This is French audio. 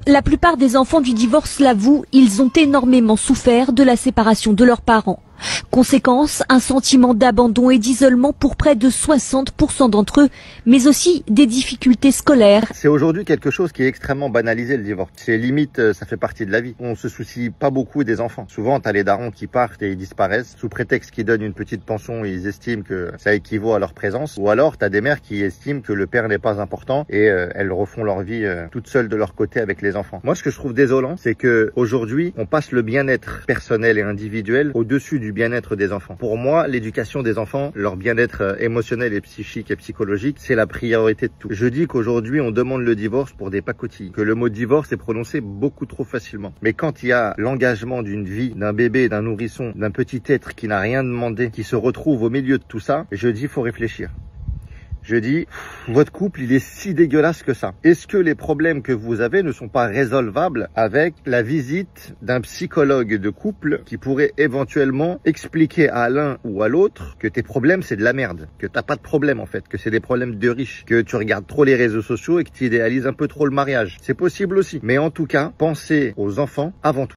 La plupart des enfants du divorce l'avouent, ils ont énormément souffert de la séparation de leurs parents. Conséquence, un sentiment d'abandon et d'isolement pour près de 60% d'entre eux, mais aussi des difficultés scolaires. C'est aujourd'hui quelque chose qui est extrêmement banalisé, le divorce. C'est limite, ça fait partie de la vie. On se soucie pas beaucoup des enfants. Souvent, t'as les darons qui partent et ils disparaissent sous prétexte qu'ils donnent une petite pension et ils estiment que ça équivaut à leur présence. Ou alors, t'as des mères qui estiment que le père n'est pas important et elles refont leur vie toutes seules de leur côté avec les enfants. Moi, ce que je trouve désolant, c'est que aujourd'hui, on passe le bien-être personnel et individuel au-dessus du bien-être des enfants. Pour moi, l'éducation des enfants, leur bien-être émotionnel et psychique et psychologique, c'est la priorité de tout. Je dis qu'aujourd'hui, on demande le divorce pour des pacotilles, que le mot divorce est prononcé beaucoup trop facilement. Mais quand il y a l'engagement d'une vie, d'un bébé, d'un nourrisson, d'un petit être qui n'a rien demandé, qui se retrouve au milieu de tout ça, je dis, faut réfléchir. Je dis, votre couple, il est si dégueulasse que ça. Est-ce que les problèmes que vous avez ne sont pas résolvables avec la visite d'un psychologue de couple qui pourrait éventuellement expliquer à l'un ou à l'autre que tes problèmes, c'est de la merde, que t'as pas de problème en fait, que c'est des problèmes de riches, que tu regardes trop les réseaux sociaux et que tu idéalises un peu trop le mariage. C'est possible aussi. Mais en tout cas, pensez aux enfants avant tout.